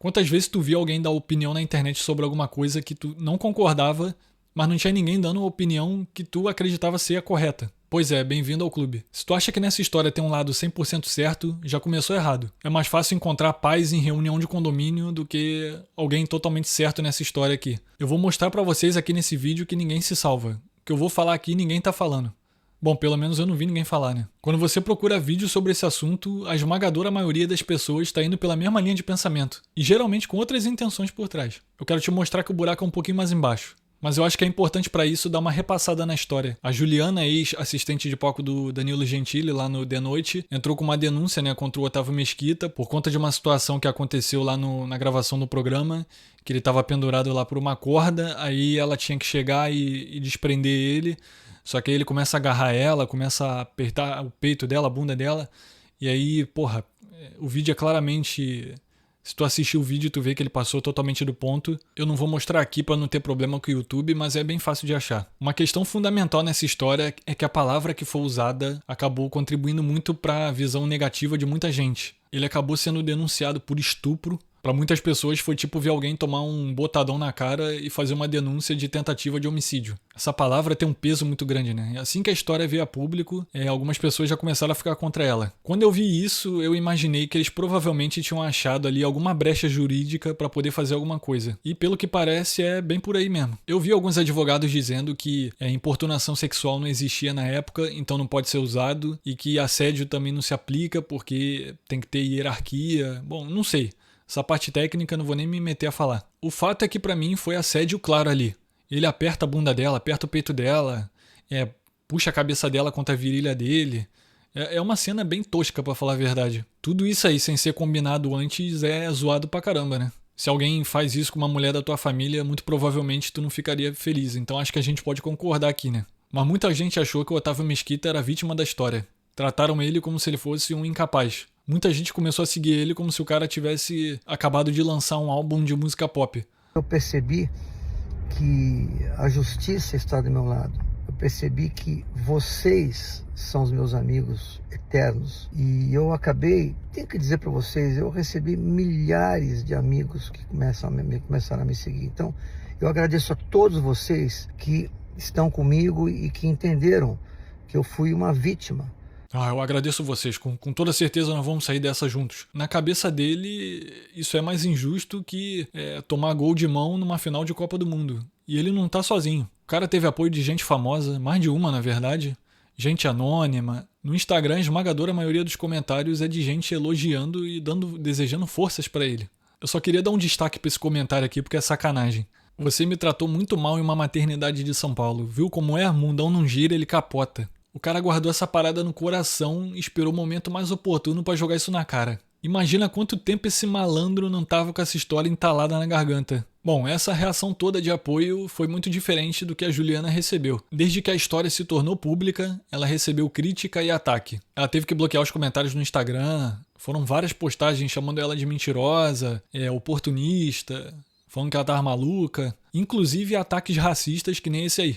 Quantas vezes tu via alguém dar opinião na internet sobre alguma coisa que tu não concordava, mas não tinha ninguém dando uma opinião que tu acreditava ser a correta? Pois é, bem-vindo ao clube. Se tu acha que nessa história tem um lado 100% certo, já começou errado. É mais fácil encontrar paz em reunião de condomínio do que alguém totalmente certo nessa história aqui. Eu vou mostrar pra vocês aqui nesse vídeo que ninguém se salva. O que eu vou falar aqui ninguém tá falando. Bom, pelo menos eu não vi ninguém falar, né? Quando você procura vídeo sobre esse assunto, a esmagadora maioria das pessoas está indo pela mesma linha de pensamento. E geralmente com outras intenções por trás. Eu quero te mostrar que o buraco é um pouquinho mais embaixo. Mas eu acho que é importante pra isso dar uma repassada na história. A Juliana, ex-assistente de palco do Danilo Gentili lá no The Noite, entrou com uma denúncia, né, contra o Otávio Mesquita por conta de uma situação que aconteceu lá na gravação do programa, que ele estava pendurado lá por uma corda, aí ela tinha que chegar e desprender ele, só que aí ele começa a agarrar ela, começa a apertar o peito dela, a bunda dela, e aí, porra, o vídeo é claramente... Se tu assistir o vídeo, tu vê que ele passou totalmente do ponto. Eu não vou mostrar aqui para não ter problema com o YouTube, mas é bem fácil de achar. Uma questão fundamental nessa história é que a palavra que foi usada acabou contribuindo muito para a visão negativa de muita gente. Ele acabou sendo denunciado por estupro. Para muitas pessoas foi tipo ver alguém tomar um botadão na cara e fazer uma denúncia de tentativa de homicídio. Essa palavra tem um peso muito grande, né? Assim que a história veio a público, algumas pessoas já começaram a ficar contra ela. Quando eu vi isso, eu imaginei que eles provavelmente tinham achado ali alguma brecha jurídica para poder fazer alguma coisa. E pelo que parece, é bem por aí mesmo. Eu vi alguns advogados dizendo que importunação sexual não existia na época, então não pode ser usado, e que assédio também não se aplica porque tem que ter hierarquia. Bom, não sei. Essa parte técnica eu não vou nem me meter a falar. O fato é que pra mim foi assédio claro ali. Ele aperta a bunda dela, aperta o peito dela, puxa a cabeça dela contra a virilha dele. É uma cena bem tosca pra falar a verdade. Tudo isso aí sem ser combinado antes é zoado pra caramba, né? Se alguém faz isso com uma mulher da tua família, muito provavelmente tu não ficaria feliz. Então acho que a gente pode concordar aqui, né? Mas muita gente achou que o Otávio Mesquita era vítima da história. Trataram ele como se ele fosse um incapaz. Muita gente começou a seguir ele como se o cara tivesse acabado de lançar um álbum de música pop. Eu percebi que a justiça está do meu lado. Eu percebi que vocês são os meus amigos eternos. E eu acabei, tenho que dizer para vocês, eu recebi milhares de amigos que começaram a me seguir. Então, eu agradeço a todos vocês que estão comigo e que entenderam que eu fui uma vítima. Eu agradeço vocês. Com toda certeza nós vamos sair dessa juntos. Na cabeça dele, isso é mais injusto que tomar gol de mão numa final de Copa do Mundo. E ele não tá sozinho. O cara teve apoio de gente famosa, mais de uma na verdade. Gente anônima. No Instagram, a esmagadora maioria dos comentários é de gente elogiando e desejando forças pra ele. Eu só queria dar um destaque pra esse comentário aqui porque é sacanagem. Você me tratou muito mal em uma maternidade de São Paulo. Viu como é? Mundão não gira, ele capota. O cara guardou essa parada no coração e esperou o momento mais oportuno pra jogar isso na cara. Imagina quanto tempo esse malandro não tava com essa história entalada na garganta. Bom, essa reação toda de apoio foi muito diferente do que a Juliana recebeu. Desde que a história se tornou pública, ela recebeu crítica e ataque. Ela teve que bloquear os comentários no Instagram, foram várias postagens chamando ela de mentirosa, oportunista, falando que ela tava maluca, inclusive ataques racistas que nem esse aí.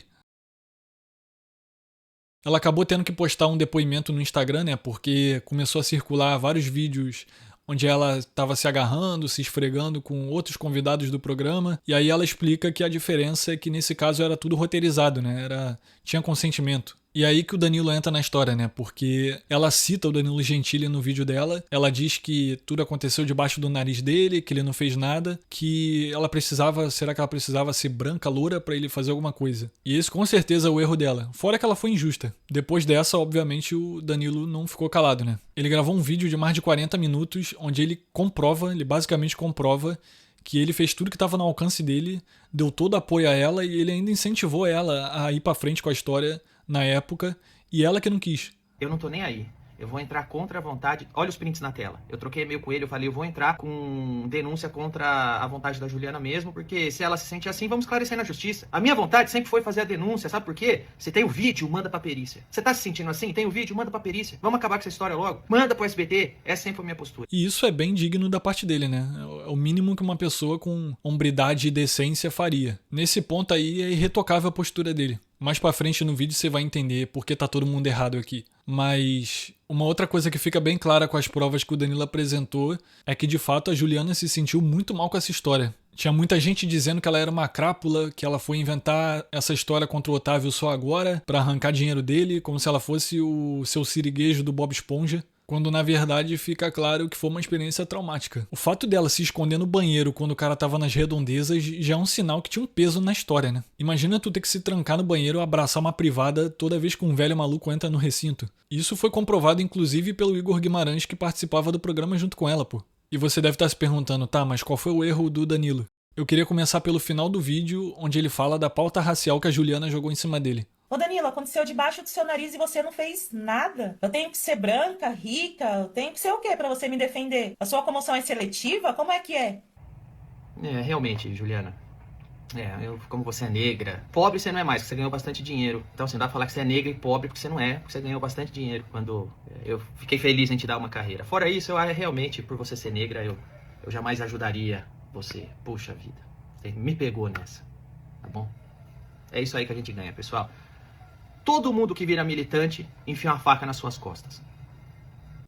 Ela acabou tendo que postar um depoimento no Instagram, né? Porque começou a circular vários vídeos onde ela estava se agarrando, se esfregando com outros convidados do programa. E aí ela explica que a diferença é que nesse caso era tudo roteirizado, né? Tinha consentimento. E aí que o Danilo entra na história, né? Porque ela cita o Danilo Gentili no vídeo dela. Ela diz que tudo aconteceu debaixo do nariz dele, que ele não fez nada, que ela precisava... Será que ela precisava ser branca, loura, pra ele fazer alguma coisa? E esse com certeza é o erro dela. Fora que ela foi injusta. Depois dessa, obviamente, o Danilo não ficou calado, né? Ele gravou um vídeo de mais de 40 minutos, onde ele basicamente comprova que ele fez tudo que estava no alcance dele, deu todo apoio a ela e ele ainda incentivou ela a ir pra frente com a história na época, e ela que não quis. Eu não tô nem aí. Eu vou entrar contra a vontade... Olha os prints na tela. Eu troquei e-mail com ele, eu falei, eu vou entrar com denúncia contra a vontade da Juliana mesmo, porque se ela se sente assim, vamos esclarecer na justiça. A minha vontade sempre foi fazer a denúncia, sabe por quê? Você tem o vídeo, manda pra perícia. Você tá se sentindo assim? Tem o vídeo, manda pra perícia. Vamos acabar com essa história logo? Manda pro SBT. Essa sempre foi a minha postura. E isso é bem digno da parte dele, né? É o mínimo que uma pessoa com hombridade e decência faria. Nesse ponto aí é irretocável a postura dele. Mais pra frente no vídeo você vai entender porque tá todo mundo errado aqui. Mas uma outra coisa que fica bem clara com as provas que o Danilo apresentou é que de fato a Juliana se sentiu muito mal com essa história. Tinha muita gente dizendo que ela era uma crápula, que ela foi inventar essa história contra o Otávio só agora pra arrancar dinheiro dele, como se ela fosse o seu siriguejo do Bob Esponja. Quando na verdade fica claro que foi uma experiência traumática. O fato dela se esconder no banheiro quando o cara tava nas redondezas já é um sinal que tinha um peso na história, né? Imagina tu ter que se trancar no banheiro, abraçar uma privada toda vez que um velho maluco entra no recinto. Isso foi comprovado inclusive pelo Igor Guimarães, que participava do programa junto com ela, pô. E você deve estar se perguntando, tá, mas qual foi o erro do Danilo? Eu queria começar pelo final do vídeo, onde ele fala da pauta racial que a Juliana jogou em cima dele. Ô Danilo, aconteceu debaixo do seu nariz e você não fez nada. Eu tenho que ser branca, rica, eu tenho que ser o quê pra você me defender? A sua comoção é seletiva? Como é que é? Realmente, Juliana. Como você é negra, pobre você não é mais, porque você ganhou bastante dinheiro. Então você não dá pra falar que você é negra e pobre porque você não é, porque você ganhou bastante dinheiro quando eu fiquei feliz em te dar uma carreira. Fora isso, eu realmente, por você ser negra, eu jamais ajudaria você. Puxa vida, você me pegou nessa, tá bom? É isso aí que a gente ganha, pessoal. Todo mundo que vira militante enfia uma faca nas suas costas.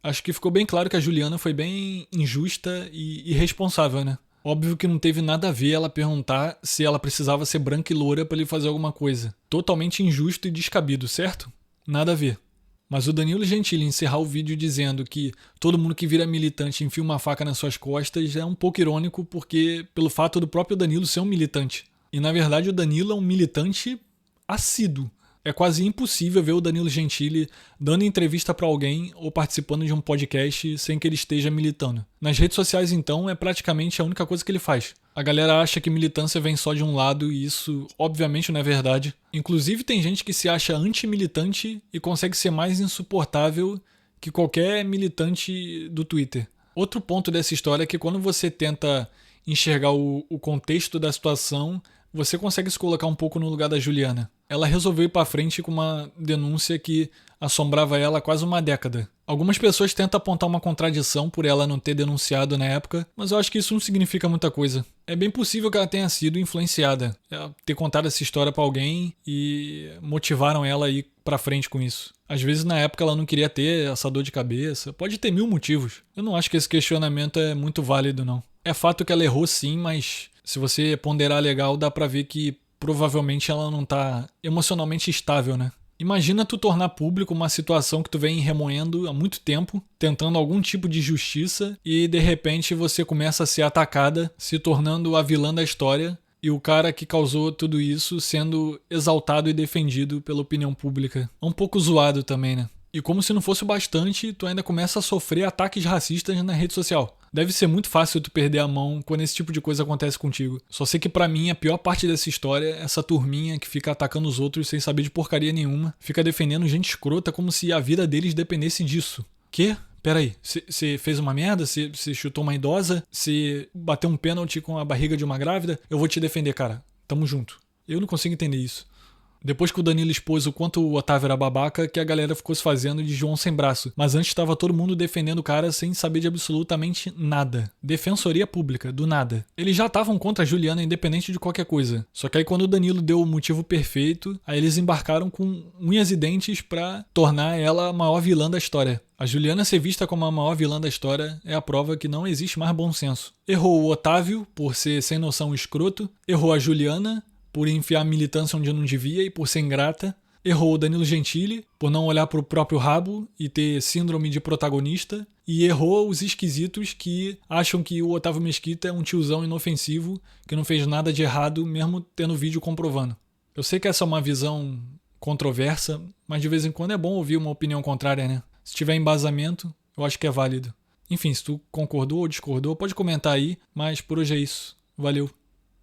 Acho que ficou bem claro que a Juliana foi bem injusta e irresponsável, né? Óbvio que não teve nada a ver ela perguntar se ela precisava ser branca e loura pra ele fazer alguma coisa. Totalmente injusto e descabido, certo? Nada a ver. Mas o Danilo Gentili encerrar o vídeo dizendo que todo mundo que vira militante enfia uma faca nas suas costas é um pouco irônico, porque pelo fato do próprio Danilo ser um militante. E na verdade o Danilo é um militante assíduo. É quase impossível ver o Danilo Gentili dando entrevista pra alguém ou participando de um podcast sem que ele esteja militando. Nas redes sociais, então, é praticamente a única coisa que ele faz. A galera acha que militância vem só de um lado e isso, obviamente, não é verdade. Inclusive, tem gente que se acha anti-militante e consegue ser mais insuportável que qualquer militante do Twitter. Outro ponto dessa história é que quando você tenta enxergar o contexto da situação, você consegue se colocar um pouco no lugar da Juliana. Ela resolveu ir pra frente com uma denúncia que assombrava ela há quase uma década. Algumas pessoas tentam apontar uma contradição por ela não ter denunciado na época, mas eu acho que isso não significa muita coisa. É bem possível que ela tenha sido influenciada, ter contado essa história pra alguém e motivaram ela a ir pra frente com isso. Às vezes na época ela não queria ter essa dor de cabeça, pode ter 1000 motivos. Eu não acho que esse questionamento é muito válido, não. É fato que ela errou sim, mas se você ponderar legal, dá pra ver que provavelmente ela não tá emocionalmente estável, né? Imagina tu tornar público uma situação que tu vem remoendo há muito tempo, tentando algum tipo de justiça, e de repente você começa a ser atacada, se tornando a vilã da história, e o cara que causou tudo isso sendo exaltado e defendido pela opinião pública. É um pouco zoado também, né? E como se não fosse o bastante, tu ainda começa a sofrer ataques racistas na rede social. Deve ser muito fácil tu perder a mão quando esse tipo de coisa acontece contigo. Só sei que pra mim a pior parte dessa história é essa turminha que fica atacando os outros sem saber de porcaria nenhuma. Fica defendendo gente escrota como se a vida deles dependesse disso. Quê? Peraí, você fez uma merda? Você chutou uma idosa? Você bateu um pênalti com a barriga de uma grávida? Eu vou te defender, cara. Tamo junto. Eu não consigo entender isso. Depois que o Danilo expôs o quanto o Otávio era babaca, que a galera ficou se fazendo de João sem braço. Mas antes estava todo mundo defendendo o cara sem saber de absolutamente nada. Defensoria pública, do nada. Eles já estavam contra a Juliana independente de qualquer coisa. Só que aí quando o Danilo deu o motivo perfeito, aí eles embarcaram com unhas e dentes pra tornar ela a maior vilã da história. A Juliana ser vista como a maior vilã da história é a prova que não existe mais bom senso. Errou o Otávio, por ser sem noção e escroto. Errou a Juliana, por enfiar militância onde não devia e por ser ingrata. Errou o Danilo Gentili, por não olhar pro próprio rabo e ter síndrome de protagonista. E errou os esquisitos que acham que o Otávio Mesquita é um tiozão inofensivo que não fez nada de errado, mesmo tendo vídeo comprovando. Eu sei que essa é uma visão controversa, mas de vez em quando é bom ouvir uma opinião contrária, né? Se tiver embasamento, eu acho que é válido. Enfim, se tu concordou ou discordou, pode comentar aí, mas por hoje é isso. Valeu!